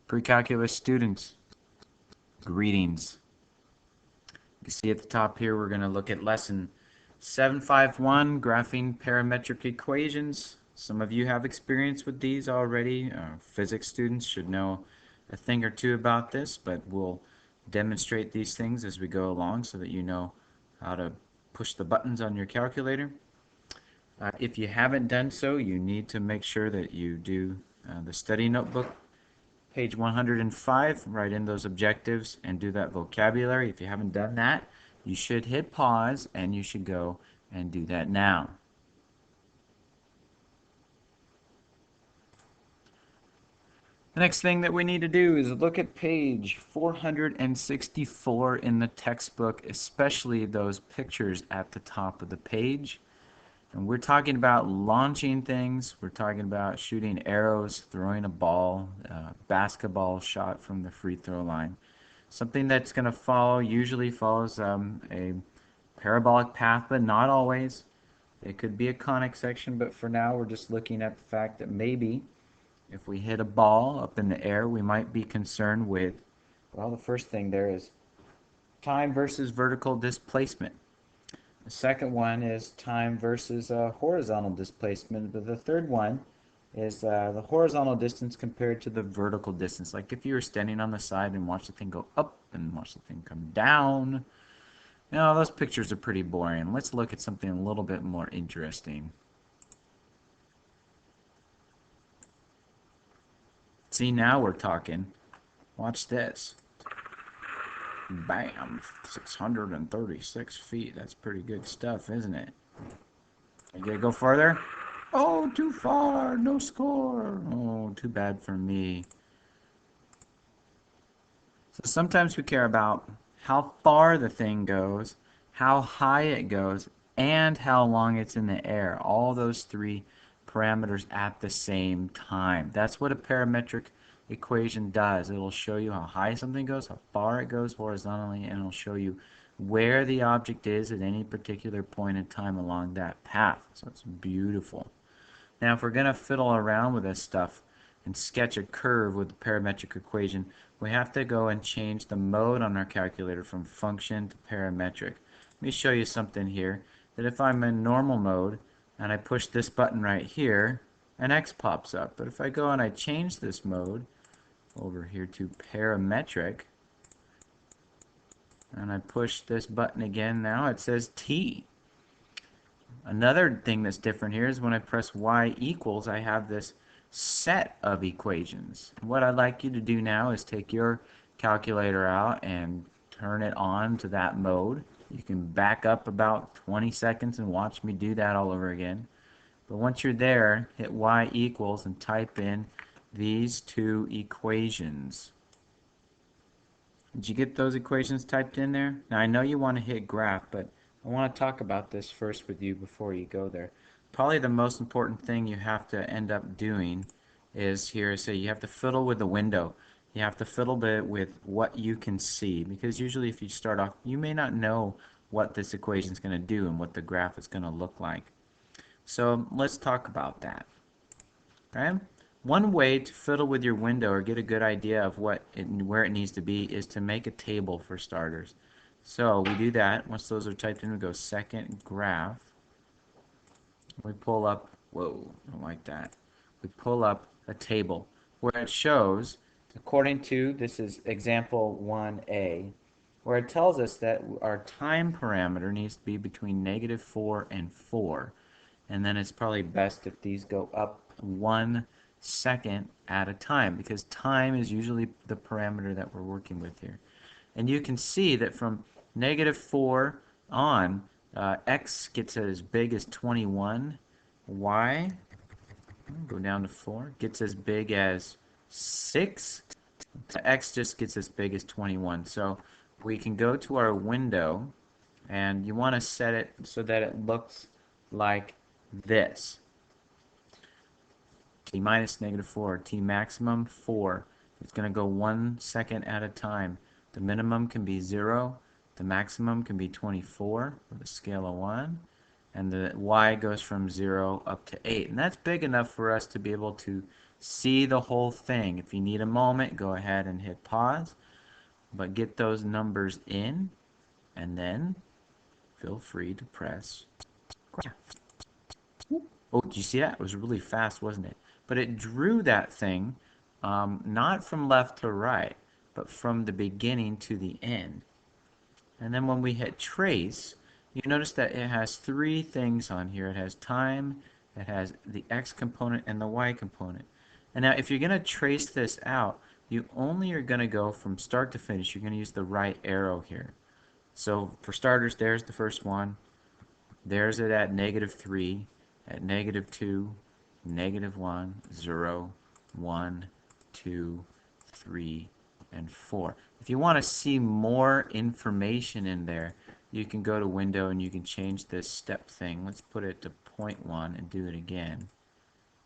Pre-calculus students, greetings. You can see at the top here we're going to look at lesson 751, graphing parametric equations. Some of you have experience with these already. Physics students should know a thing or two about this, but we'll demonstrate these things as we go along so that you know how to push the buttons on your calculator. If you haven't done so, you need to make sure that you do the study notebook, page 105, write in those objectives and do that vocabulary. If you haven't done that, you should hit pause and you should go and do that now. The next thing that we need to do is look at page 464 in the textbook, especially those pictures at the top of the page. And we're talking about launching things. We're talking about shooting arrows, throwing a ball, basketball shot from the free throw line. Something that's going to follow, usually follows a parabolic path, but not always. It could be a conic section, but for now we're just looking at the fact that maybe if we hit a ball up in the air, we might be concerned with, well, the first thing there is time versus vertical displacement. The second one is time versus horizontal displacement. But the third one is the horizontal distance compared to the vertical distance. Like if you were standing on the side and watch the thing go up and watch the thing come down. You know, those pictures are pretty boring. Let's look at something a little bit more interesting. See, now we're talking. Watch this. Bam, 636 feet. That's pretty good stuff, isn't it? You gonna go further? Oh, too far. No score. Oh, too bad for me. So sometimes we care about how far the thing goes, how high it goes, and how long it's in the air. All those three parameters at the same time. That's what a parametric equation does. It'll show you how high something goes, how far it goes horizontally, and it'll show you where the object is at any particular point in time along that path. So it's beautiful. Now if we're going to fiddle around with this stuff and sketch a curve with the parametric equation, we have to go and change the mode on our calculator from function to parametric. Let me show you something here, that if I'm in normal mode and I push this button right here, an X pops up. But if I go and I change this mode over here to parametric, and I push this button again, now it says T. Another thing that's different here is when I press Y equals, I have this set of equations. What I'd like you to do now is take your calculator out and turn it on to that mode. You can back up about 20 seconds and watch me do that all over again. But once you're there, hit Y equals and type in these two equations. Did you get those equations typed in there? Now I know you want to hit graph, but I want to talk about this first with you before you go there. Probably the most important thing you have to end up doing is here, say you have to fiddle with the window. You have to fiddle with what you can see, because usually if you start off, you may not know what this equation is going to do and what the graph is going to look like. So let's talk about that. Okay? One way to fiddle with your window or get a good idea of where it needs to be is to make a table for starters. So we do that. Once those are typed in, we go second graph. We pull up, whoa, I don't like that. We pull up a table where it shows, according to, this is example 1A, where it tells us that our time parameter needs to be between -4 and 4. And then it's probably best if these go up 1 second at a time, because time is usually the parameter that we're working with here. And you can see that from -4 on, x gets as big as 21, y, go down to 4, gets as big as 6, x just gets as big as 21. So we can go to our window, and you want to set it so that it looks like this. T minus -4, T maximum 4. It's going to go 1 second at a time. The minimum can be 0, the maximum can be 24 with a scale of 1, and the y goes from 0 up to 8. And that's big enough for us to be able to see the whole thing. If you need a moment, go ahead and hit pause, but get those numbers in, and then feel free to press graph. Oh, did you see that? It was really fast, wasn't it? But it drew that thing not from left to right, but from the beginning to the end. And then when we hit trace, you notice that it has three things on here. It has time, it has the x component, and the y component. And now if you're going to trace this out, you only are going to go from start to finish. You're going to use the right arrow here. So for starters, there's the first one. There's it at -3, at -2, -1, 0, 1, 2, 3, and 4. If you want to see more information in there, you can go to Window and you can change this step thing. Let's put it to 0.1 and do it again.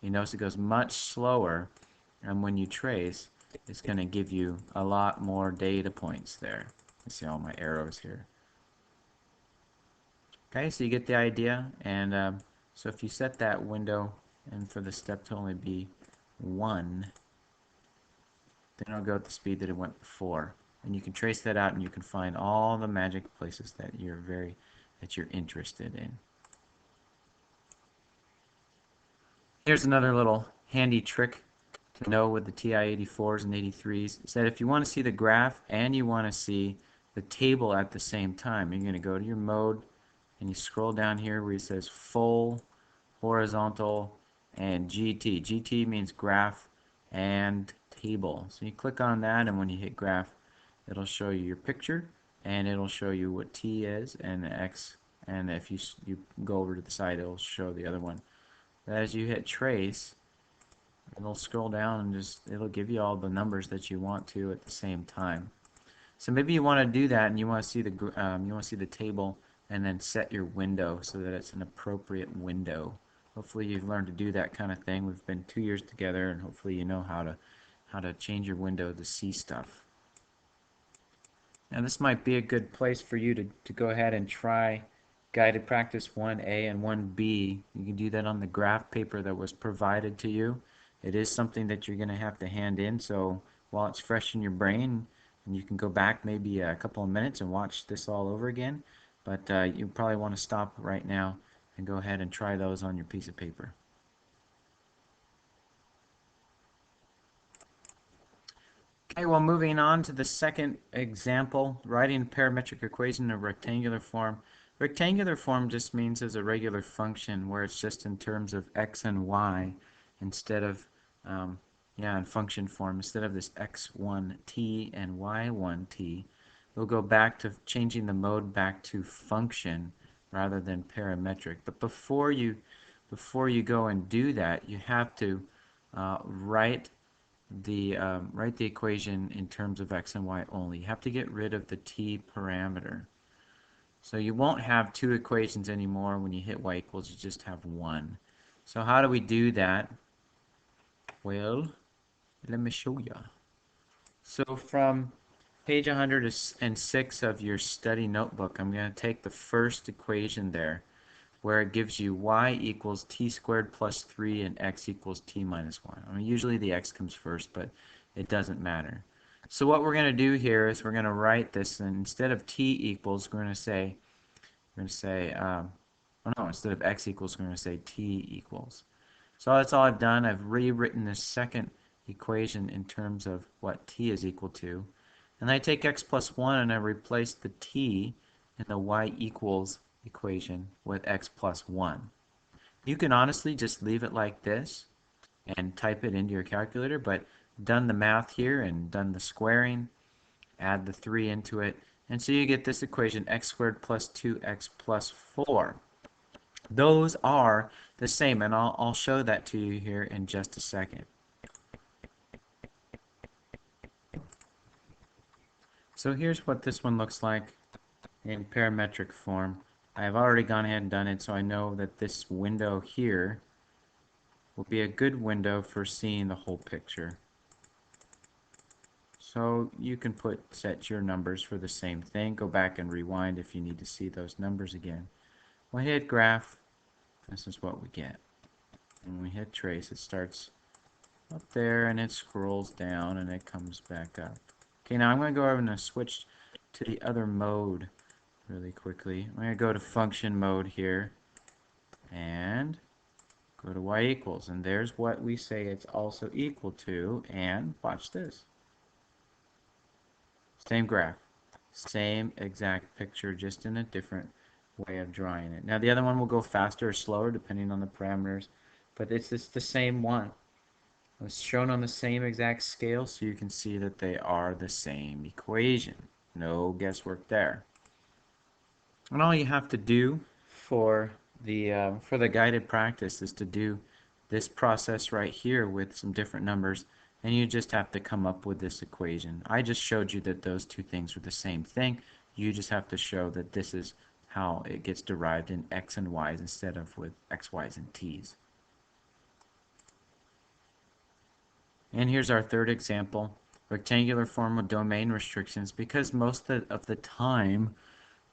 You notice it goes much slower, and when you trace, it's going to give you a lot more data points there. You see all my arrows here. Okay, so you get the idea, and so if you set that window and for the step to only be 1, then it'll go at the speed that it went before. And you can trace that out and you can find all the magic places that you're interested in. Here's another little handy trick to know with the TI-84s and 83s. Is that if you want to see the graph and you want to see the table at the same time, you're going to go to your mode and you scroll down here where it says full, horizontal, and GT. GT means graph and table. So you click on that, and when you hit graph, it'll show you your picture, and it'll show you what T is and X, and if you go over to the side, it'll show the other one. As you hit trace, it'll scroll down and it'll give you all the numbers that you want to at the same time. So maybe you want to do that, and you want to see the table, and then set your window so that it's an appropriate window. Hopefully you've learned to do that kind of thing. We've been 2 years together, and hopefully you know how to change your window to see stuff. Now this might be a good place for you to go ahead and try guided practice 1A and 1B. You can do that on the graph paper that was provided to you. It is something that you're going to have to hand in, so while it's fresh in your brain, and you can go back maybe a couple of minutes and watch this all over again, but you probably want to stop right now and go ahead and try those on your piece of paper. Okay, well, moving on to the second example, writing a parametric equation in a rectangular form. Rectangular form just means as a regular function where it's just in terms of x and y instead of, in function form, instead of this x1t and y1t. We'll go back to changing the mode back to function rather than parametric. But before you go and do that, you have to write the equation in terms of x and y only. You have to get rid of the t parameter. So you won't have two equations anymore when you hit y equals, you just have one. So how do we do that? Well, let me show you. So from page 106 of your study notebook, I'm going to take the first equation there, where it gives you y equals t squared plus 3 and x equals t minus 1. I mean, usually the x comes first, but it doesn't matter. So what we're going to do here is we're going to write this, and instead of t equals, we're going to say, instead of x equals, we're going to say t equals. So that's all I've done. I've rewritten this second equation in terms of what t is equal to. And I take x plus 1 and I replace the t in the y equals equation with x plus 1. You can honestly just leave it like this and type it into your calculator, but done the math here and done the squaring, add the 3 into it, and so you get this equation, x squared plus 2x plus 4. Those are the same, and I'll show that to you here in just a second. So here's what this one looks like in parametric form. I've already gone ahead and done it, so I know that this window here will be a good window for seeing the whole picture. So you can set your numbers for the same thing. Go back and rewind if you need to see those numbers again. When we hit graph, this is what we get. When we hit trace, it starts up there, and it scrolls down, and it comes back up. Okay, now I'm going to go over and switch to the other mode really quickly. I'm going to go to function mode here, and go to y equals, and there's what we say it's also equal to, and watch this. Same graph, same exact picture, just in a different way of drawing it. Now the other one will go faster or slower depending on the parameters, but it's the same one. It's shown on the same exact scale, so you can see that they are the same equation. No guesswork there. And all you have to do for the guided practice is to do this process right here with some different numbers, and you just have to come up with this equation. I just showed you that those two things are the same thing. You just have to show that this is how it gets derived in x and y's instead of with x, y's, and t's. And here's our third example, rectangular form with domain restrictions. Because most of the time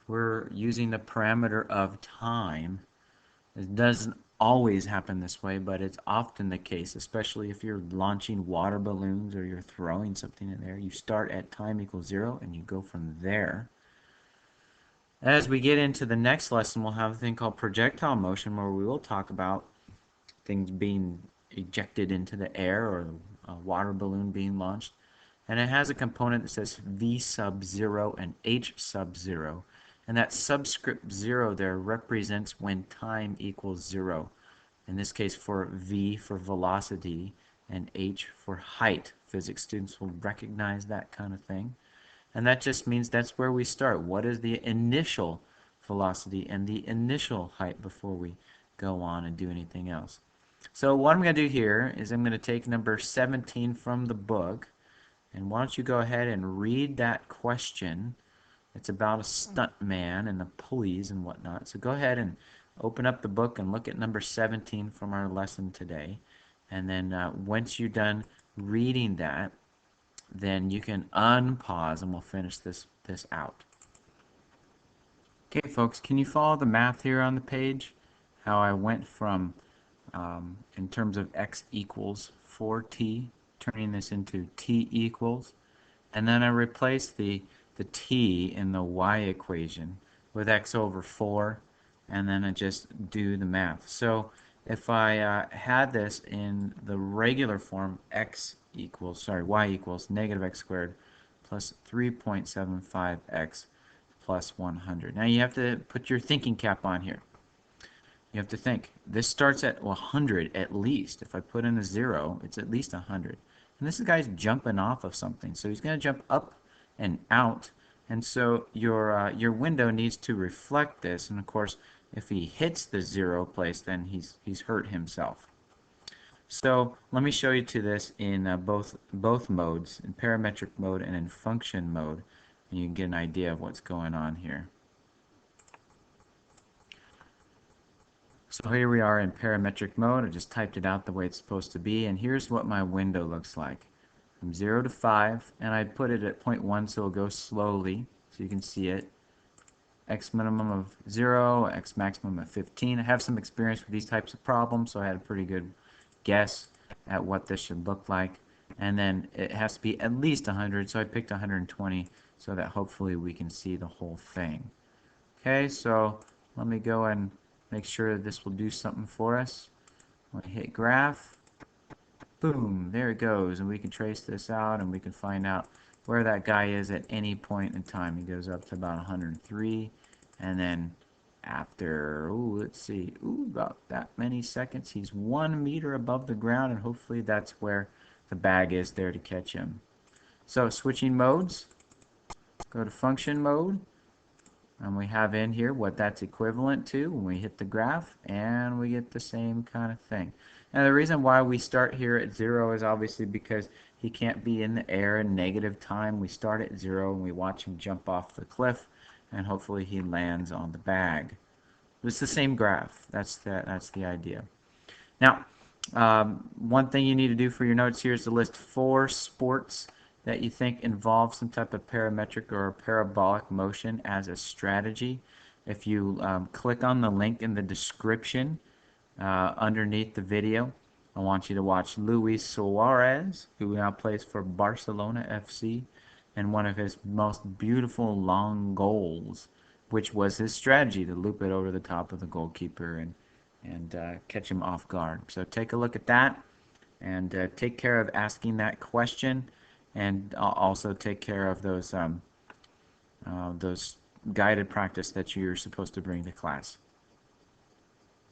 we're using the parameter of time, it doesn't always happen this way, but it's often the case, especially if you're launching water balloons or you're throwing something in there. You start at time equals 0 and you go from there. As we get into the next lesson, we'll have a thing called projectile motion, where we will talk about things being ejected into the air, or a water balloon being launched. And it has a component that says v sub 0 and h sub 0. And that subscript 0 there represents when time equals 0. In this case, for v for velocity and h for height. Physics students will recognize that kind of thing. And that just means that's where we start. What is the initial velocity and the initial height before we go on and do anything else? So what I'm going to do here is I'm going to take number 17 from the book, and why don't you go ahead and read that question. It's about a stunt man and the pulleys and whatnot. So go ahead and open up the book and look at number 17 from our lesson today. And then once you're done reading that, then you can unpause and we'll finish this out. Okay, folks, can you follow the math here on the page? How I went from, in terms of x equals 4t, turning this into t equals, and then I replaced the t in the y equation with x over 4, and then I just do the math. So if I had this in the regular form, y equals negative x squared plus 3.75x plus 100. Now you have to put your thinking cap on here. You have to think, this starts at 100 at least. If I put in a 0, it's at least 100. And this guy's jumping off of something, so he's going to jump up and out. And so your window needs to reflect this. And of course, if he hits the 0 place, then he's hurt himself. So let me show you to this in both modes, in parametric mode and in function mode, and you can get an idea of what's going on here. So here we are in parametric mode. I just typed it out the way it's supposed to be, and here's what my window looks like. From 0 to 5, and I put it at 0.1 so it'll go slowly so you can see it. X minimum of 0, X maximum of 15. I have some experience with these types of problems, so I had a pretty good guess at what this should look like. And then it has to be at least 100, so I picked 120 so that hopefully we can see the whole thing. Okay, so let me go and make sure that this will do something for us. I'm going to hit graph. Boom, there it goes, and we can trace this out and we can find out where that guy is at any point in time. He goes up to about 103, and then after, let's see, about that many seconds, he's 1 meter above the ground, and hopefully that's where the bag is there to catch him. So switching modes, go to function mode, and we have in here what that's equivalent to when we hit the graph, and we get the same kind of thing. Now the reason why we start here at 0 is obviously because he can't be in the air in negative time. We start at 0 and we watch him jump off the cliff, and hopefully he lands on the bag. It's the same graph. That's the idea. Now, one thing you need to do for your notes here is to list 4 sports that you think involve some type of parametric or parabolic motion as a strategy. If you click on the link in the description underneath the video, I want you to watch Luis Suarez, who now plays for Barcelona FC, and one of his most beautiful long goals, which was his strategy to loop it over the top of the goalkeeper and catch him off guard. So take a look at that, and take care of asking that question, and also take care of those guided practice that you're supposed to bring to class.